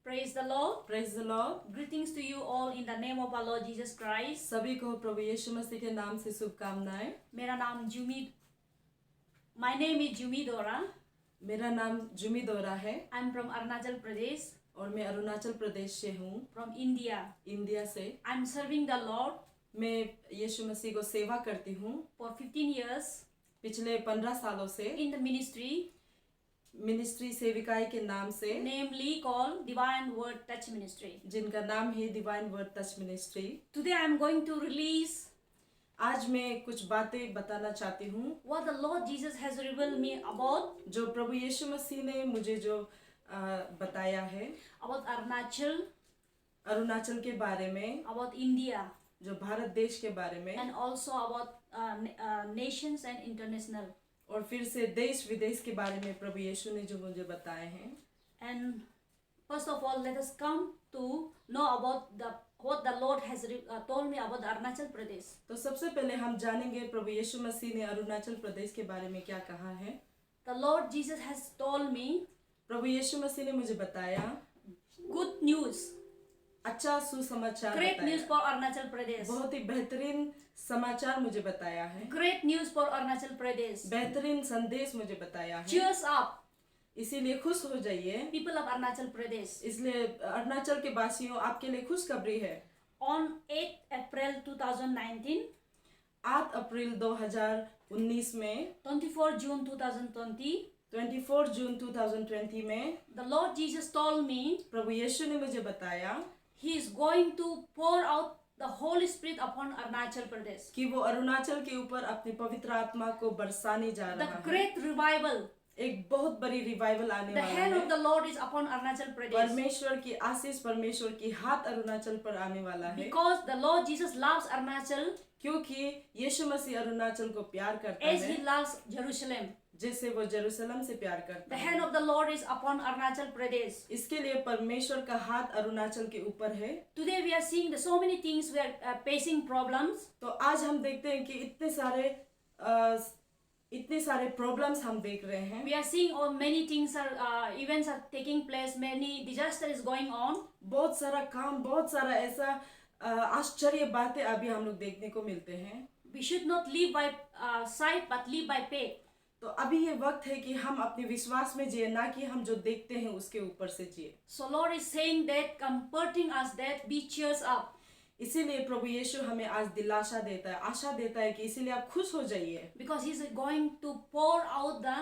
Praise the Lord. Praise the Lord. Greetings to you all in the name of our Lord Jesus Christ. सभी को प्रभु यीशु मसीह के नाम से शुभकामनाएं। मेरा नाम My name is Jumi Dora. मेरा नाम जुमी दोरा है I'm from Arunachal Pradesh, और मैं अरुणाचल प्रदेश से हूँ, from India. इंडिया से। I'm serving the Lord मैं यीशु मसीह को सेवा करती हूँ for 15 years पिछले 15 सालों से in the ministry, मिनिस्ट्री सेविकाई के नाम से, namely called Divine Word Touch Ministry. जिनका नाम है divine word touch ministry. Today I'm going to release आज मैं कुछ बातें बताना चाहती हूँ what the Lord Jesus has revealed me about जो प्रभु यीशु मसीह ने मुझे जो बताया है Arunachal, अरुणाचल के बारे में, about India, जो भारत देश के बारे में, and also about nations and international. और फिर से देश विदेश के बारे में प्रभु यीशु ने जो मुझे बताए हैं। And first of all, let us come to know about what the Lord has told me about Arunachal Pradesh. तो सबसे पहले हम जानेंगे प्रभु यीशु मसीह ने अरुणाचल प्रदेश के बारे में क्या कहा है। The Lord Jesus has told me प्रभु यीशु मसीह ने मुझे बताया good news, अच्छा सुसमाचार great बताया, news for Arunachal Pradesh. बहुत ही बेहतरीन समाचार मुझे बताया है, Great news for Arunachal Pradesh. बेहतरीन संदेश मुझे बताया है। Cheers up, इसीलिए खुश हो जाइए। people of Arunachal Pradesh. इसलिए अरुणाचल के वासियों, आपके लिए खुशखबरी है। On 8 April 2019, 8 अप्रैल 2019 में, 24 June 2020, 24 जून 2020 में the Lord Jesus told me प्रभु यीशु ने मुझे बताया He is going to pour out the Holy Spirit upon Arunachal Pradesh. कि वो अरुणाचल के ऊपर अपनी पवित्र आत्मा को बरसाने जा The रहा है। great revival, एक बहुत बड़ी रिवाइवल आने the वाला hand of है। the Lord is upon Arunachal Pradesh. परमेश्वर की आशीष, परमेश्वर की हाथ अरुणाचल पर आने वाला है, Because the Lord Jesus loves Arunachal क्योंकि यीशु मसीह अरुणाचल को प्यार करता as है He loves Jerusalem. जैसे वो जेरूसलम से प्यार करता The है। hand of the Lord is upon Arunachal Pradesh. इसके लिए परमेश्वर का हाथ अरुणाचल के ऊपर है। Today we are seeing so many things we are facing problems. तो आज हम देखते हैं कि इतने सारे प्रॉब्लम्स हम देख रहे हैं। We are seeing many things events are taking place. Many disaster is going on. बहुत सारा काम, बहुत सारा ऐसा आश्चर्य बातें अभी हम लोग देखने को मिलते हैं। We should not live by sight but live by faith. तो अभी ये वक्त है कि हम अपने विश्वास में जिए, ना कि हम जो देखते हैं उसके ऊपर से जिए। So Lord is saying that, comforting us that be cheers up. इसीलिए प्रभु यीशु हमें आज दिलासा देता है, आशा देता है कि इसीलिए आप खुश हो जाइए, Because He's going to pour out the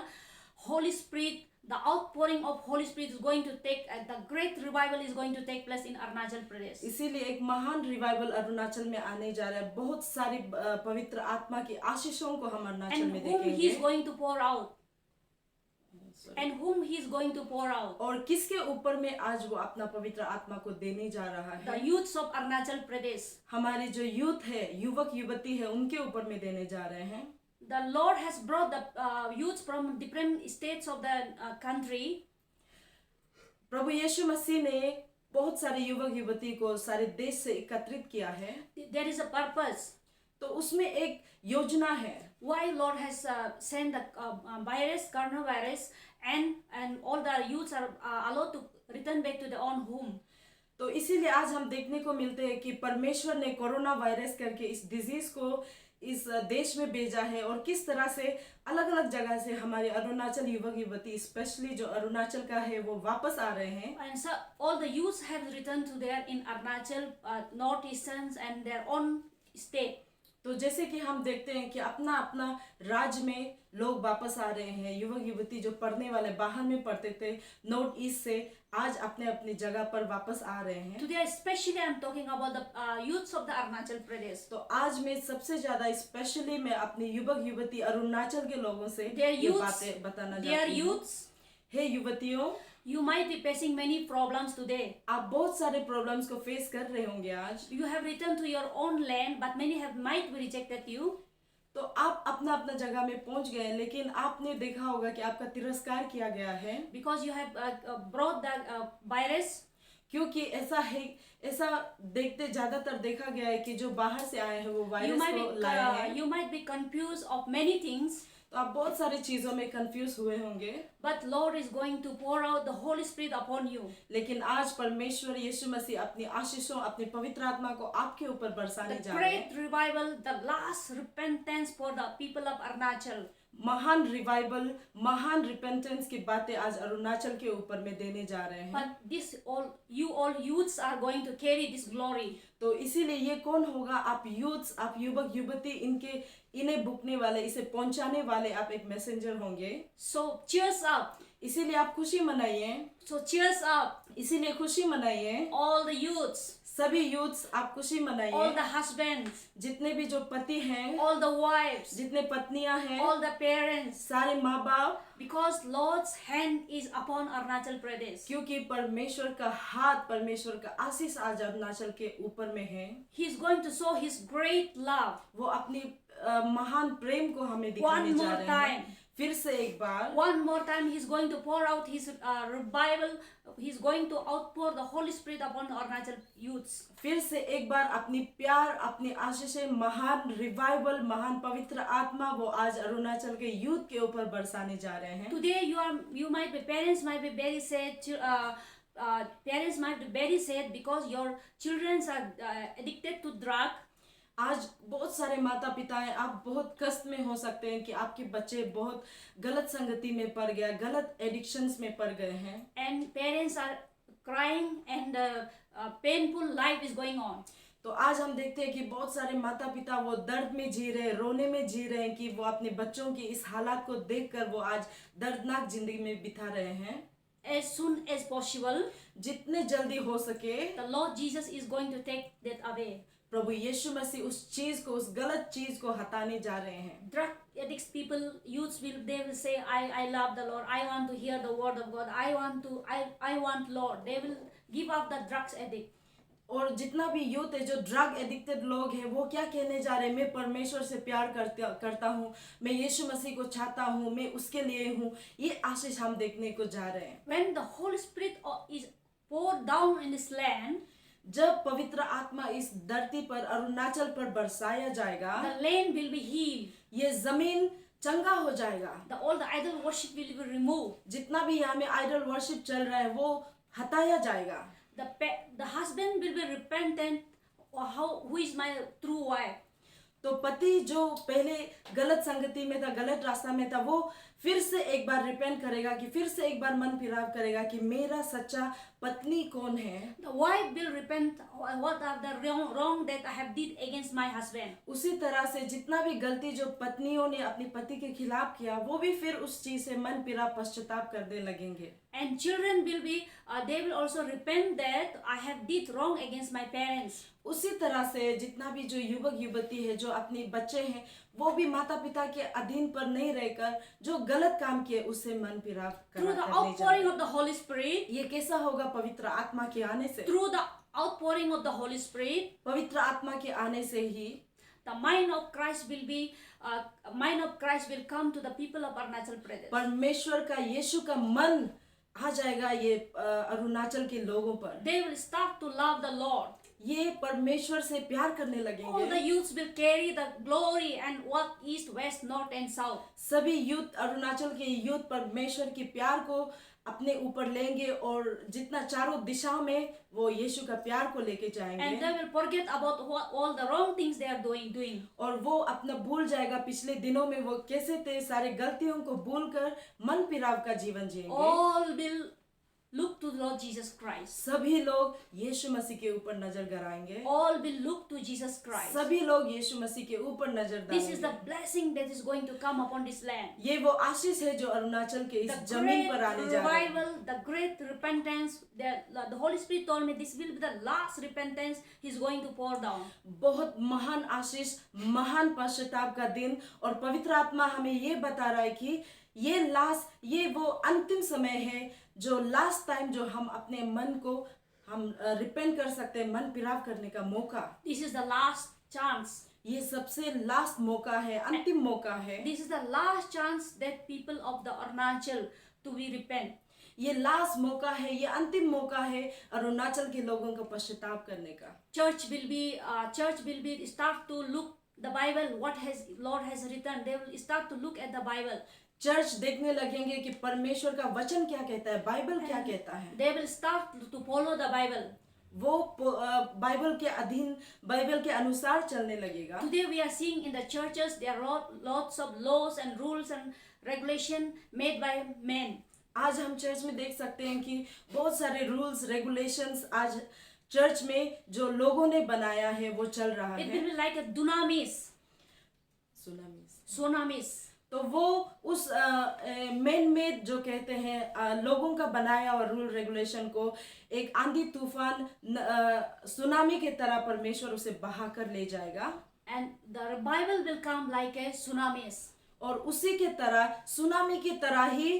Holy Spirit. The outpouring of Holy Spirit is going to take, the great revival is going to take place in Arunachal Pradesh. इसीलिए एक महान रिवाइवल अरुणाचल में आने जा रहा है। बहुत सारी पवित्र आत्मा की आशीषों को हम अरुणाचल And में whom He is देखेंगे। going to pour out. And whom He is going to pour out. और किसके ऊपर में आज वो अपना पवित्र आत्मा को देने जा रहा The है? youths of Arunachal Pradesh. हमारे जो यूथ है, युवक युवती है, उनके ऊपर में देने जा रहे हैं। The Lord has brought the youths from different states of the country. प्रभु यीशु मसीह ने बहुत सारे युवक युवती को सारे देश से एकत्रित किया है। There is a purpose. तो उसमें एक योजना है। Why Lord has sent the coronavirus, and all the youths are allowed to return back to their own home. तो इसीलिए आज हम देखने को मिलते हैं कि परमेश्वर ने कोरोना वायरस करके इस डिजीज को इस देश में भेजा है, और किस तरह से अलग अलग जगह से हमारे अरुणाचल युवक युवती, स्पेशली जो अरुणाचल का है, वो वापस आ रहे हैं। And so all the youths have returned to their in Arunachal, northeasterns and their own state. तो जैसे कि हम देखते हैं कि अपना अपना राज्य में लोग वापस आ रहे हैं। युवक युवती जो पढ़ने वाले बाहर में पढ़ते थे नॉर्थ ईस्ट से, आज अपने अपनी जगह पर वापस आ रहे हैं। Today especially I am talking about the youths of the Arunachal Pradesh. तो आज मैं सबसे ज्यादा स्पेशली मैं अपने युवक युवती अरुणाचल के लोगों से Their ये youths, बातें बताना Dear चाहती हूँ। youths, हे युवतियों, you might be facing many problems today. आप बहुत सारे प्रॉब्लम्स को फेस कर रहे होंगे आज। You have returned to your own land, but many might be rejected you. तो आप अपना अपना जगह में पहुंच गए, लेकिन आपने देखा होगा कि आपका तिरस्कार किया गया है, Because you have brought the virus. क्योंकि ऐसा देखते ज्यादातर देखा गया है कि जो बाहर से आए हैं वो You वायरस might को be लाए हैं। you might be confused of many things. तो आप बहुत सारी चीजों में कंफ्यूज हुए होंगे, But Lord is going to pour out the Holy Spirit upon you. लेकिन आज परमेश्वर यीशु मसीह अपनी आशीषों, अपनी पवित्र आत्मा को आपके ऊपर बरसाने The जा रहे हैं। great revival, the last repentance for the people of Arunachal. महान रिवाइवल, महान रिपेंटेंस की बातें आज अरुणाचल के ऊपर में देने जा रहे हैं। But this you all youths are going to carry this glory. तो इसीलिए ये कौन होगा? आप यूथ्स, आप युवक युवती, इन्हें बुकने वाले, इसे पहुंचाने वाले आप एक मैसेंजर होंगे। So cheers up. इसीलिए आप खुशी मनाइए, So cheers up. इसीलिए खुशी मनाइए। All the youths, सभी यूथ्स आप खुशी all मनाइए। the husbands, जितने भी जो पति हैं, all the wives, जितने पत्नियां हैं, all the parents. सारे माँ बाप, Because Lord's hand is upon Arunachal Pradesh. क्योंकि परमेश्वर का हाथ, परमेश्वर का आशीष आज अरुणाचल के ऊपर में है। He is going to show His great love. वो अपनी महान प्रेम को हमें One दिखाने जा more रहे time. हैं। फिर से एक बार, One more time, He's going to pour out His revival. He's going to outpour the Holy Spirit upon Arunachal youths. फिर से एक बार अपनी प्यार, अपनी आशीषें, महान रिवाइवल, महान पवित्र आत्मा वो आज अरुणाचल के यूथ के ऊपर बरसाने जा रहे हैं। Today, you might be parents might be very sad. Parents might be very sad because your children are addicted to drug. आज बहुत सारे माता पिता हैं, आप बहुत कष्ट में हो सकते हैं कि आपके बच्चे बहुत गलत संगति में पड़ गया, गलत एडिक्शंस में पड़ गए हैं। And parents are crying and painful life is going on. तो आज हम देखते हैं कि बहुत सारे माता पिता वो दर्द में जी रहे हैं, रोने में जी रहे हैं कि वो अपने बच्चों की इस हालात को देखकर वो आज दर्दनाक जिंदगी में बिता रहे हैं। As soon as possible, जितने जल्दी हो सके the Lord Jesus is going to take that away. प्रभु यीशु मसीह उस चीज को, उस गलत चीज को हटाने जा रहे हैं। Drug addicts people, youths they will say, I love the Lord. I want to hear the word of God. I want Lord. They will give up the drugs addict. और जितना भी यूथ है, जो ड्रग एडिक्टेड लोग हैं, वो क्या कहने जा रहे हैं? मैं परमेश्वर से प्यार करता हूँ, मैं यीशु मसीह को चाहता हूँ, मैं उसके लिए हूँ। ये आशीष हम देखने को जा रहे हैं। When the Holy Spirit is poured down in this land, जब पवित्र आत्मा इस धरती पर, अरुणाचल पर बरसाया जाएगा, the land will be healed. ये जमीन चंगा हो जाएगा। All the idol worship will be removed. जितना भी यहाँ में आइडल वर्शिप चल रहा है वो हटाया जाएगा। The husband will be repentant. Who is my true wife? तो पति जो पहले गलत संगति में था, गलत रास्ता में था, वो फिर से एक बार रिपेंट करेगा, कि फिर से एक बार मन फिराव करेगा कि मेरा सच्चा पत्नी कौन है। The wife will repent. What are the wrong that I have did against my husband? उसी तरह से जितना भी गलती जो पत्नियों ने अपने पति के खिलाफ किया, वो भी फिर उस चीज से मन फिराव, पश्चाताप करने लगेंगे। And children will be, they will also repent that I have did wrong against my parents. उसी तरह से जितना भी जो युवक युवती है, जो अपने बच्चे हैं, वो भी माता पिता के अधीन पर नहीं रहकर जो गलत काम किए उससे मन फिराव Through the करने outpouring जाएंगे। of the Holy Spirit, ये कैसा होगा? पवित्र आत्मा के आने से। through the outpouring of the Holy Spirit, पवित्र आत्मा के आने से ही the mind of Christ will come to the people of Arunachal Pradesh. परमेश्वर का, यीशु का मन आ जाएगा ये अरुणाचल के लोगों पर। They will start to love the Lord. ये परमेश्वर से प्यार करने All लगेंगे। the youths will carry the glory and walk east, west, north and south. सभी यूथ, अरुणाचल के यूथ परमेश्वर के प्यार को अपने ऊपर लेंगे और जितना चारों दिशाओं में वो यीशु का प्यार को लेके And जाएंगे। they will forget about all the wrong things they are doing. और वो अपना भूल जाएगा पिछले दिनों में वो कैसे थे, सारे गलतियों को भूलकर मन फिराव का जीवन जिएंगे। All will look to Lord Jesus Christ. सभी लोग यीशु मसीह के ऊपर नजर गड़ाएंगे। All will look to Jesus Christ. सभी लोग यीशु मसीह के ऊपर नजर This is the डालेंगे। blessing that is going to come upon this land. ये वो आशीष है जो अरुणाचल के इस The जमीन great पर आने जा रहे हैं। revival, the great repentance. The Holy Spirit told me this will be the last repentance He's going to pour down. बहुत महान आशीष, महान पश्चाताप का दिन, और पवित्र आत्मा हमें ये बता रहा है कि ये वो अंतिम समय है, जो लास्ट टाइम जो हम अपने मन को हम रिपेंट कर सकते हैं, मन फिराव करने का मौका। This is the last chance. ये सबसे लास्ट मौका है, अंतिम मौका है। This is the last chance that people of the Arunachal to be repent. ये लास्ट मौका है, ये अंतिम मौका है अरुणाचल के लोगों को पश्चाताप करने का। Church will be start to look the Bible, what has Lord has written, they will start to look at the Bible. Church देखने लगेंगे कि परमेश्वर का वचन क्या कहता है, बाइबल क्या कहता है। They will start to follow the Bible. वो बाइबल के अधीन, बाइबल के अनुसार चलने लगेगा। Today we are seeing in the churches there are lots of laws and rules and regulation made by men. आज हम चर्च में देख सकते हैं कि बहुत सारे रूल्स रेगुलेशंस आज चर्च में जो लोगों ने बनाया है वो चल रहा It है। will be like a tsunamis. तो वो उस मैन मेड जो कहते हैं लोगों का बनाया हुआ रूल रेगुलेशन को एक आंधी तूफान सुनामी के तरह परमेश्वर उसे बहा कर ले जाएगा। And the Bible will come like a tsunamis. और उसी के तरह सुनामी की तरह ही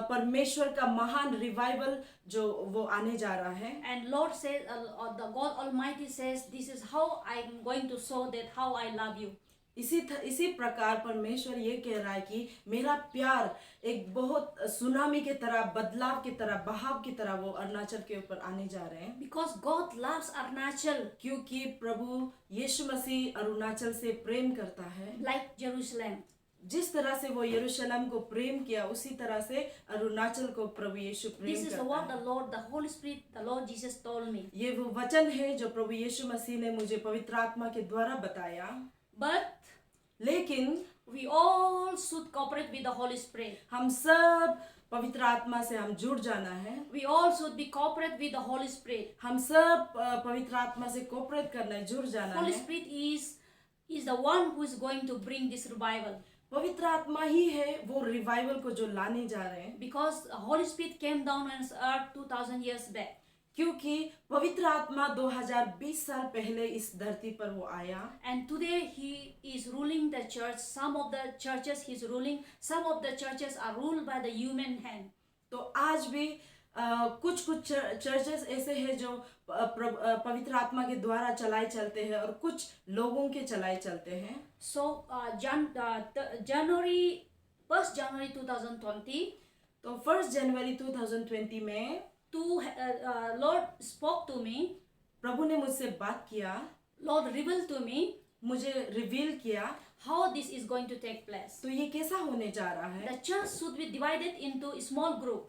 परमेश्वर का महान रिवाइवल जो वो आने जा रहा है। And Lord says, the God Almighty says, this is how I am going to show that how I love you. इसी प्रकार परमेश्वर ये कह रहा है कि मेरा प्यार एक बहुत सुनामी के तरह, बदलाव की तरह, बहाव की तरह वो अरुणाचल के ऊपर आने जा रहे हैं। Because God loves Arunachal क्योंकि प्रभु यीशु मसीह अरुणाचल से प्रेम करता है। like Jerusalem. जिस तरह से वो यरूशलेम को प्रेम किया उसी तरह से अरुणाचल को प्रभु यीशु प्रेम This is करता what है। the Lord, the Holy Spirit, the Lord Jesus told me. ये वो वचन है जो प्रभु यीशु मसीह ने मुझे पवित्र आत्मा के द्वारा बताया। But लेकिन we all should cooperate with the Holy Spirit. हम सब पवित्र आत्मा से हम जुड़ जाना है। We all should be cooperate with the Holy Spirit. हम सब पवित्र आत्मा से कोऑपरेट करना है, जुड़ जाना Holy है। Spirit is the one who is going to bring this revival. पवित्र आत्मा ही है वो रिवाइवल को जो लाने जा रहे हैं। Because the Holy Spirit came down on earth 2000 years back. क्योंकि पवित्र आत्मा 2020 साल पहले इस धरती पर वो आया। And today he is ruling the church. Some of the churches he is ruling. Some of the churches are ruled by the human hand. तो आज भी कुछ चर्चेस ऐसे हैं जो पवित्र आत्मा के द्वारा चलाए चलते हैं और कुछ लोगों के चलाए चलते हैं। So January 1st January 2020, तो 1 जनवरी 2020 में Lord spoke to me. प्रभु ने मुझसे बात किया, Lord revealed to me मुझे रिवील किया। how this is going to take place. तो ये कैसा होने जा रहा है? The church should be divided into a small group.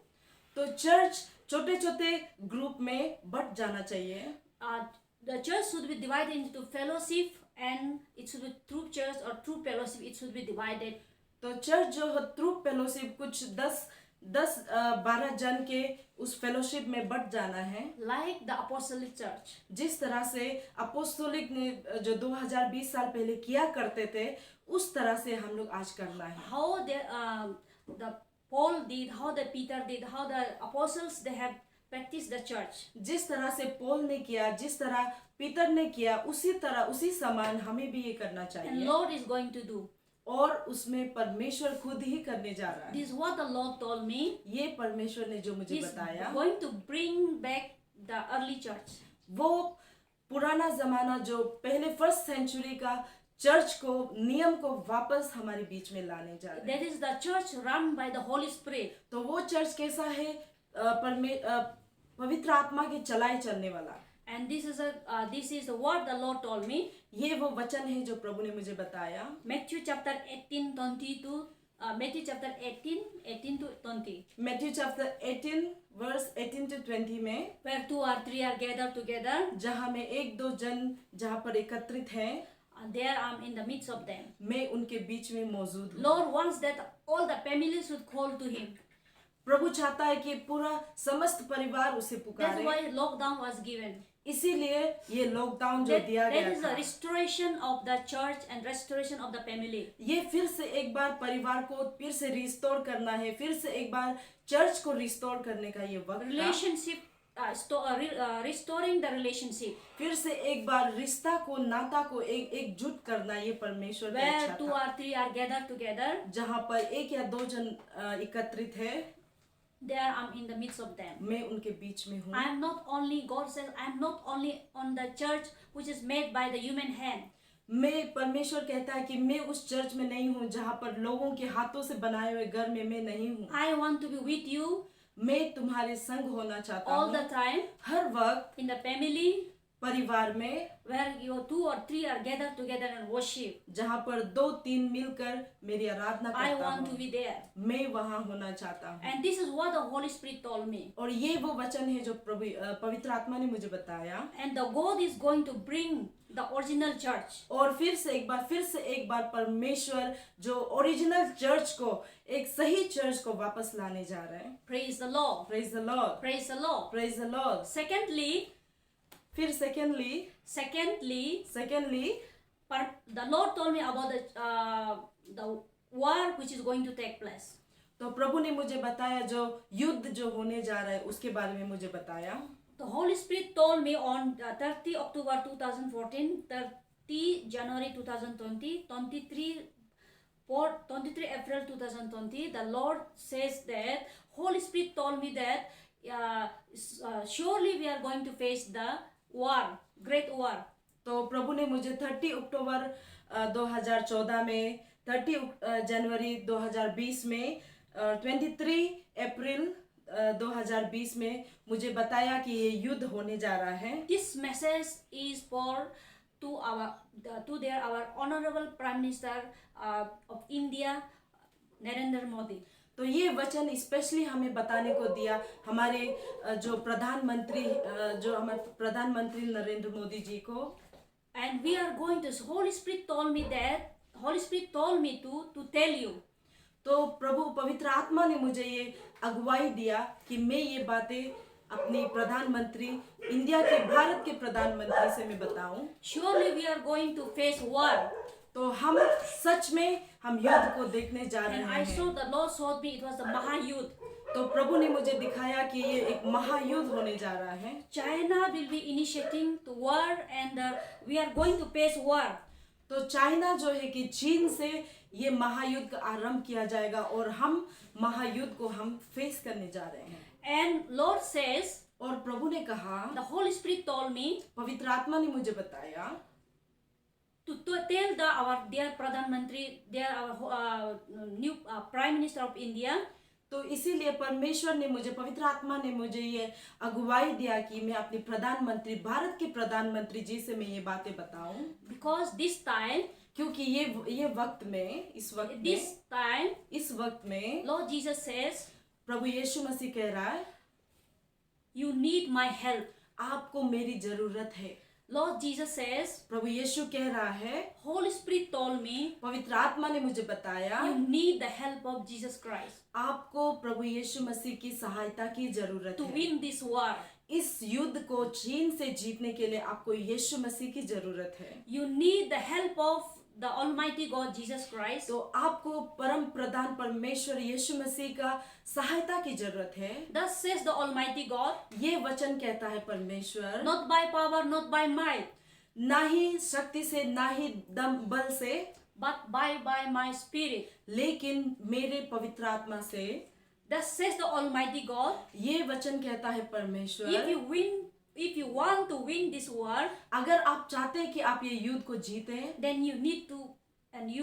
तो चर्च छोटे छोटे ग्रुप में बट जाना चाहिए। The church should be divided into fellowship, and it should be true church or true fellowship. It should be divided. तो church जो है true fellowship कुछ 10-12 जन के उस फेलोशिप में बट जाना है। Like the apostolic church. जिस तरह से अपोस्तोलिक ने जो 2020 साल पहले किया करते थे उस तरह से हम लोग आज करना है। How the Paul did, how the Peter did, how the apostles they have practiced the church. जिस तरह से पौल ने किया, जिस तरह पीटर ने किया, उसी तरह उसी समान हमें भी ये करना And चाहिए। Lord is going to do. और उसमें परमेश्वर खुद ही करने जा रहा है। This is what the Lord told me. ये परमेश्वर ने जो मुझे He's बताया going to bring back the early church. वो पुराना जमाना जो पहले फर्स्ट सेंचुरी का चर्च को नियम को वापस हमारे बीच में लाने जा रहे हैं। That is the church run by the Holy Spirit. तो वो चर्च कैसा है? पवित्र आत्मा के चलाए चलने वाला। And this is what the Lord told me. ये वो वचन है जो प्रभु ने मुझे बताया। Matthew chapter 18:20 to Matthew chapter 18 to 20. Matthew chapter 18 verse 18 to 20 में Where 2 or 3 are gathered together, जहाँ में 1-2 जन जहाँ पर एकत्रित हैं, there I am in the midst of them. मैं उनके बीच में मौजूद हूँ। Lord wants that all the families should call to Him. प्रभु चाहता है कि पूरा समस्त परिवार उसे That's पुकारे। why lockdown was given. इसीलिए ये लॉकडाउन जो दिया That गया is the था, restoration of the church and restoration of the family. ये फिर से एक बार परिवार को फिर से रिस्टोर करना है, फिर से एक बार चर्च को रिस्टोर करने का ये वक्त था। Relationship, restoring the relationship. फिर से एक बार रिश्ता को, नाता को एकजुट करना ये परमेश्वर की Where इच्छा 2 था। or 3 are gathered together, जहाँ पर 1 या 2 जन एकत्रित है, there I am in the midst of them. मैं उनके बीच में हूँ। I am not only, God says, I am not only on the church which is made by the human hand. मैं, परमेश्वर कहता है कि मैं उस चर्च में नहीं हूँ जहाँ पर लोगों के हाथों से बनाए हुए घर में मैं नहीं हूँ। I want to be with you मैं तुम्हारे संग होना चाहता all हूँ the time, हर वक्त, in the family, परिवार में, where you 2 or 3 are gathered together and worship. जहाँ पर 2-3 मिलकर मेरी आराधना I करता want to हूँ, be there. मैं वहाँ होना चाहता हूँ। And this is what the Holy Spirit told me. और ये वो वचन है जो पवित्र आत्मा ने मुझे बताया। And the God is going to bring the original church. और फिर से एक बार परमेश्वर जो ओरिजिनल चर्च को, एक सही चर्च को वापस लाने जा रहे हैं। Praise the Lord. Praise the Lord, Praise the Lord. Praise the Lord. फिर Secondly, the Lord told me about the war which is going to take place. तो प्रभु ने मुझे बताया जो युद्ध जो होने जा रहा है उसके बारे में मुझे बताया। The Holy Spirit told me on 30 October 2014, 30 January 2020, 23 April 2020, the Lord says that, Holy Spirit told me that surely we are going to face the war, great war. तो प्रभु ने मुझे 30 अक्टूबर 2014 में, 30 जनवरी 2020 में, 23 अप्रैल 2020 में मुझे बताया कि ये युद्ध होने जा रहा है। This message is for our honorable Prime Minister of India, Narendra Modi. तो ये वचन स्पेशली हमें बताने को दिया हमारे जो प्रधानमंत्री नरेंद्र मोदी जी को। And we are going to, Holy Spirit told me to tell you. तो प्रभु पवित्र आत्मा ने मुझे ये अगुवाई दिया कि मैं ये बातें अपनी प्रधानमंत्री, भारत के प्रधानमंत्री से मैं बताऊं। Surely we are going to face war. तो हम सच में हम युद्ध को देखने जा रहे And I हैं। saw the Lord showed me it was the Mahayuddh. तो प्रभु ने मुझे दिखाया कि ये एक महायुद्ध होने जा रहा है। China will be initiating the war and we are going to face war. तो चाइना जो है कि चीन से ये महायुद्ध का आरंभ किया जाएगा और हम महायुद्ध को हम फेस करने जा रहे हैं। And Lord says, और प्रभु ने कहा, the Holy Spirit told me पवित्र आत्मा ने मुझे बताया to tell our dear Pradhan Mantri, our new Prime Minister of India. तो इसीलिए परमेश्वर ने मुझे, पवित्र आत्मा ने मुझे ये अगुवाई दिया कि मैं अपने प्रधानमंत्री, भारत के प्रधानमंत्री जी से मैं ये बातें बताऊं। Because this time, क्योंकि ये वक्त में, इस वक्त में Lord Jesus says, प्रभु यीशु मसीह कह रहा है, you need my help. आपको मेरी जरूरत है। Lord Jesus says, प्रभु यीशु कह रहा है, Holy Spirit told me, पवित्र आत्मा ने मुझे बताया, you need the help of Jesus Christ आपको प्रभु यीशु मसीह की सहायता की जरूरत to है। win this war. इस युद्ध को चीन से जीतने के लिए आपको यीशु मसीह की जरूरत है। You need the help of the Almighty God Jesus Christ. तो आपको परम प्रधान परमेश्वर यीशु मसीह का सहायता की जरूरत है। Thus says the Almighty God, ये वचन कहता है परमेश्वर, not by power, not by might, ना ही शक्ति से, ना ही दम बल से, but by my spirit. लेकिन मेरे पवित्र आत्मा से। Thus says the Almighty God, ये वचन कहता है परमेश्वर, if you want to win this war, अगर आप चाहते हैं कि आप ये युद्ध को जीतें, then you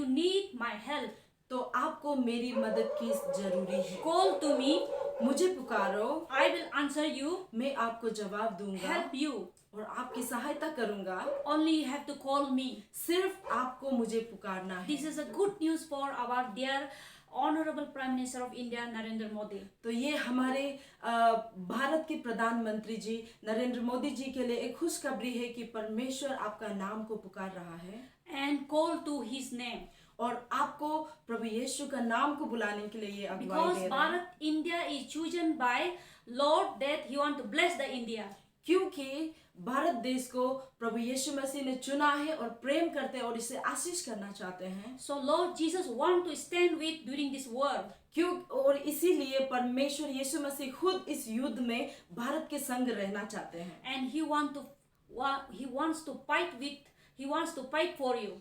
need my help. तो आपको मेरी मदद की जरूरी है। Call to me, मुझे पुकारो, I will answer you, मैं आपको जवाब दूंगा help you. और आपकी सहायता करूंगा। Only you have to call me. सिर्फ आपको मुझे पुकारना है। This is a good news for our dear Honorable Prime Minister of India, Narendra Modi. तो ये हमारे भारत के प्रधानमंत्री जी नरेंद्र मोदी जी के लिए एक खुशखबरी है कि परमेश्वर आपका नाम को पुकार रहा है And call to His name. और आपको प्रभु यीशु का नाम को बुलाने के लिए ये अगुवाई Because दे रहा है। Bharat, India is chosen by Lord that He want to bless the India. क्योंकि भारत देश को प्रभु यीशु मसीह ने चुना है और प्रेम करते हैं और इसे आशीष करना चाहते हैं। So Lord Jesus want to stand with during this war. क्यों, और इसीलिए परमेश्वर यीशु मसीह खुद इस युद्ध में भारत के संग रहना चाहते हैं। And He wants to fight for you.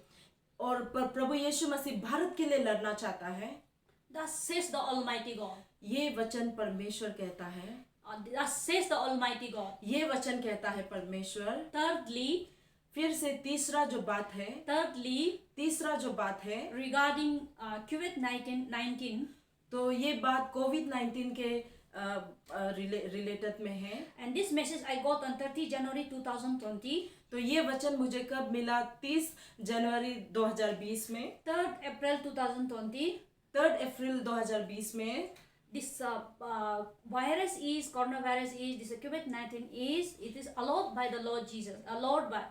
और प्रभु यीशु मसीह भारत के लिए लड़ना चाहता है। Thus says the Almighty God. ये वचन परमेश्वर कहता है। Thus says the Almighty God. ये वचन कहता है परमेश्वर। Thirdly, फिर से तीसरा जो बात है regarding COVID-19, तो ये बात कोविड-19 के रिलेटेड में है। And this message I got on 30 January 2020. तो ये वचन मुझे कब मिला? 30 जनवरी 2020 में, 3rd April 2020. 3 अप्रैल 2020 में। This virus is coronavirus is this COVID-19 is it is allowed by the Lord Jesus,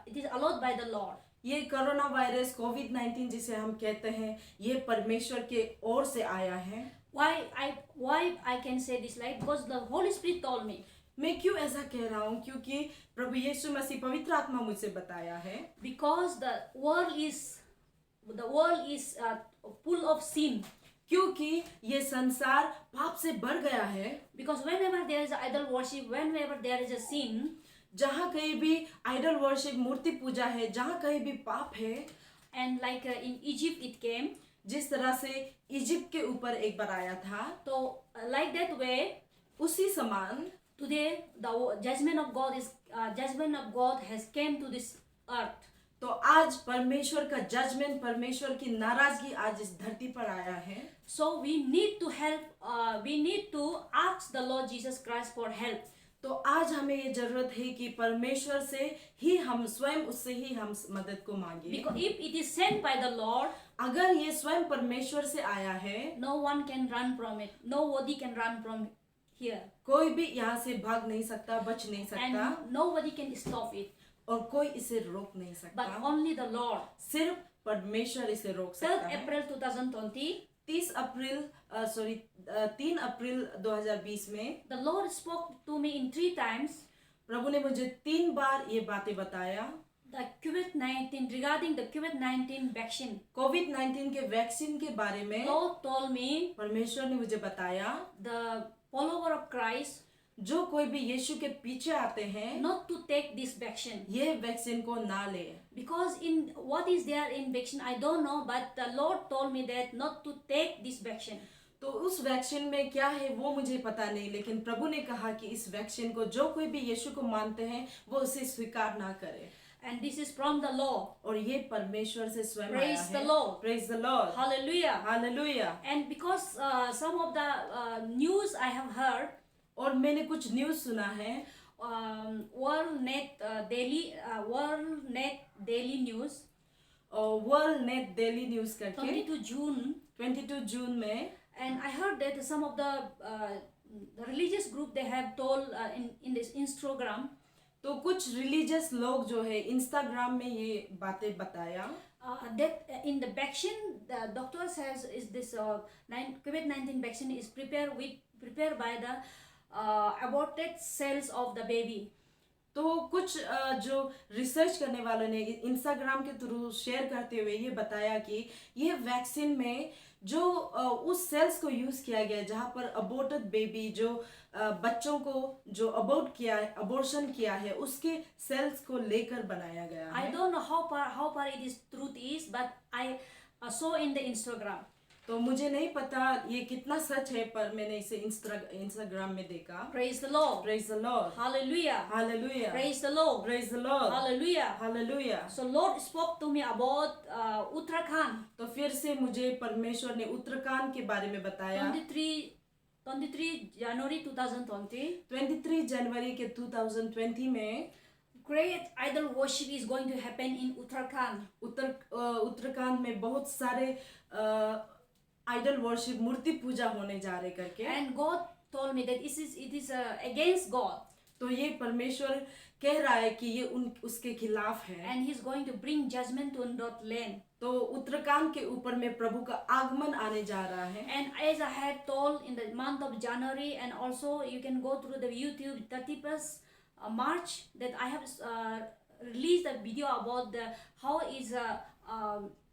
it is allowed by the Lord. ये कोरोना वायरस कोविड-19 जिसे हम कहते हैं, ये परमेश्वर के ओर से आया है। Why I can say this like because the Holy Spirit told me. मैं क्यों ऐसा कह रहा हूँ? क्योंकि प्रभु यीशु मसीह पवित्र आत्मा मुझसे बताया है। Because the world is full of sin. क्योंकि ये संसार पाप से भर गया है। Because whenever there is idol worship, whenever there is a sin, जहाँ कहीं भी आइडल वर्शिप, मूर्ति पूजा है, जहाँ कहीं भी पाप है, and like in Egypt it came, जिस तरह से इजिप्ट के ऊपर एक बार आया था, so like that way उसी समान today the judgment of God has came to this earth. तो आज परमेश्वर का जजमेंट, परमेश्वर की नाराजगी आज इस धरती पर आया है। So we need to we need to ask the Lord Jesus Christ for help. तो आज हमें ये जरूरत है कि परमेश्वर से ही हम स्वयं, उससे ही हम मदद को मांगे। Because if it is sent by the Lord, अगर ये स्वयं परमेश्वर से आया है, no one can run from it. Nobody can run from here. कोई भी यहाँ से भाग नहीं सकता, बच नहीं सकता, And nobody can stop it. और कोई इसे रोक नहीं सकता, But only the Lord. सिर्फ परमेश्वर इसे रोक 3rd सकता है। April 2020, 3 अप्रैल 2020 में the Lord spoke to me in 3 times. प्रभु ने मुझे 3 बार ये बातें बताया। The COVID-19 regarding the COVID-19 vaccine. कोविड-19 के वैक्सीन के बारे में Lord told me परमेश्वर ने मुझे बताया, the follower of Christ जो कोई भी यीशु के पीछे आते हैं, not to take this vaccine. ये वैक्सीन को ना ले। Because in what is there in vaccine I don't know, but the Lord told me that not to take this vaccine. तो उस वैक्सीन में क्या है वो मुझे पता नहीं, लेकिन प्रभु ने कहा कि इस वैक्सीन को जो कोई भी यीशु को मानते हैं वो उसे स्वीकार ना करे। And this is from the Lord. और ये परमेश्वर से स्वयं आया Praise है। the Lord. Praise the Lord. Hallelujah. Hallelujah. And because some of the news I have heard, और मैंने कुछ न्यूज़ सुना है, World Net Daily News, world net daily news करके 22 June, 22 जून में, and I heard that some of the religious group they have told in this Instagram. तो कुछ religious लोग जो है इंस्टाग्राम में ये बातें बताया That in the vaccine, the doctor says is this COVID-19 vaccine is prepared by the aborted cells of the baby. तो कुछ जो रिसर्च करने वालों ने इंस्टाग्राम के थ्रू शेयर करते हुए ये बताया कि ये वैक्सीन में जो उस सेल्स को यूज किया गया जहाँ पर अबॉर्टेड बेबी, जो बच्चों को जो अबॉर्शन किया है उसके सेल्स को लेकर बनाया गया है। I don't know how far it is truth is, but I saw in the Instagram. तो मुझे नहीं पता ये कितना सच है, पर मैंने इसे इंस्टाग्राम में देखा। Praise the Lord. Praise the Lord. Hallelujah. Hallelujah. Praise the Lord. Praise the Lord. Hallelujah. Hallelujah. So Lord spoke to me about Uttarakhand. तो फिर से मुझे परमेश्वर ने उत्तराखंड के बारे में बताया। 23 January 2020. 23 जनवरी के 2020 में Great idol worship is going to happen in Uttarakhand. Uttarakhand में बहुत सारे आइडल वर्शिप, मूर्ति पूजा होने जा रहे करके। And God told me that it is against God. तो ये परमेश्वर कह रहा है कि ये उसके खिलाफ है। And He's going to bring judgment to that land. तो उत्तराखंड के ऊपर में प्रभु का आगमन आने जा रहा है। And as I had told in the month of January, and also you can go through the YouTube 31st March, that I have released a video about how is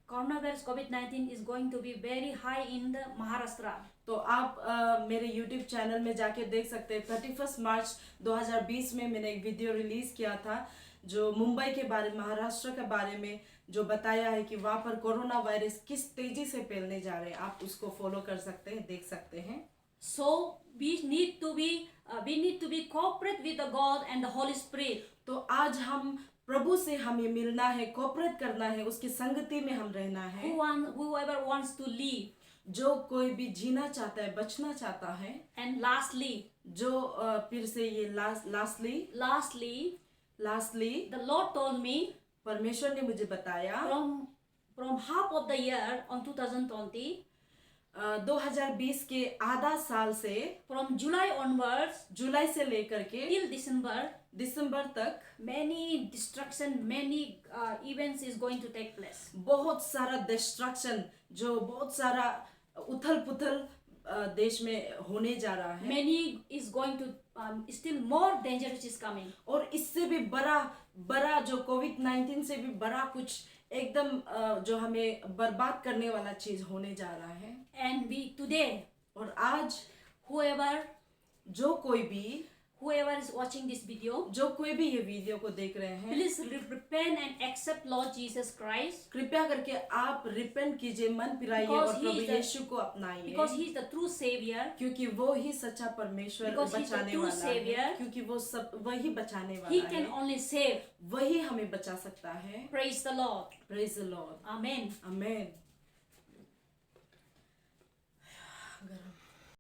coronavirus COVID-19 is going to be very high in the Maharashtra. तो आप मेरे YouTube channel में जाके देख सकते हैं। 31 मार्च 2020 में मैंने एक वीडियो रिलीज किया था जो मुंबई के बारे में, महाराष्ट्र के बारे में जो बताया है कि वहाँ पर कोरोना वायरस किस तेजी से फैलने जा रहे हैं। आप उसको फॉलो कर सकते हैं, देख सकते हैं। So we need to be cooperate with the God and the Holy Spirit. तो आज हम प्रभु से हमें मिलना है, कोऑपरेट करना है, उसकी संगति में हम रहना है। Whoever wants to live. जो कोई भी जीना चाहता है, बचना चाहता है। And lastly, जो फिर से ये Lastly, lastly the Lord told me परमेश्वर ने मुझे बताया from half of the year on 2020, 2020 के आधा साल से from July onwards जुलाई से लेकर के till December, दिसंबर तक many destruction, many events is going to take place. बहुत सारा डिस्ट्रक्शन, जो बहुत सारा उथल पुथल देश में होने जा रहा है, Many is going to still more dangerous is coming. और इससे भी बड़ा जो कोविड-19 से भी बड़ा कुछ एकदम जो हमें बर्बाद करने वाला चीज होने जा रहा है। And we today, और आज whoever कोई भी is watching this video, जो कोई भी ये वीडियो को देख रहे हैं, please repent and accept Lord Jesus Christ, कृपया करके आप रिपेंट कीजिए, मन फिराइए Because और he प्रभु is the- यीशु को अपनाइए, because He is the true Savior. क्योंकि वो ही सच्चा परमेश्वर Because he is the बचाने true वाला है, Savior. क्योंकि वो सब वही बचाने He वाला can है, only save. वही हमें बचा सकता है। Praise the Lord. Praise the Lord, Amen. Amen.